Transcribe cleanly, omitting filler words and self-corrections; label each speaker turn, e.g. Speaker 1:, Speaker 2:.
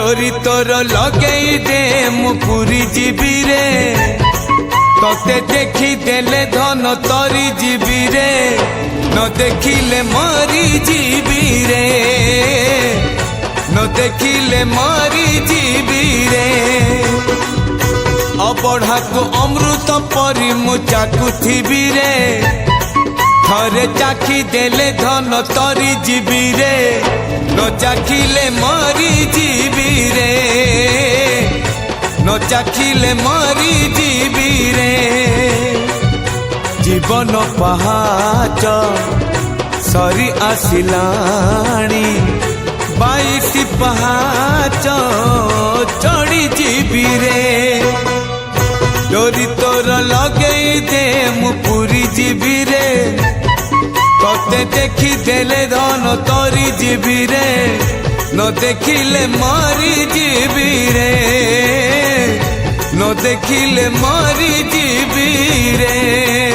Speaker 1: डोरी तोर लगई दे मु पूरी जीवी रे तोते देखी देले धन तोरी जीवी रे न देखिले मरी जीवी रे न देखिले मरी जीवी रे अबढ़ा को अमृत परी मु चाकुथिबी रे थरे चाखी देले धन तरी जीवी रे न चाखिले मरी जीवी रे न चाखिले मरी जीवी रे जीवन पहाच सरी आसिलाणी 22 पहाच चढ़ी जीवी रे डोरी तोर लगई दे मु पूरी जीवी रे तोते देखी देले धन तोरी जीवी रे न देखिले मरी जीवी रे न देखिले मरी जीवी रे।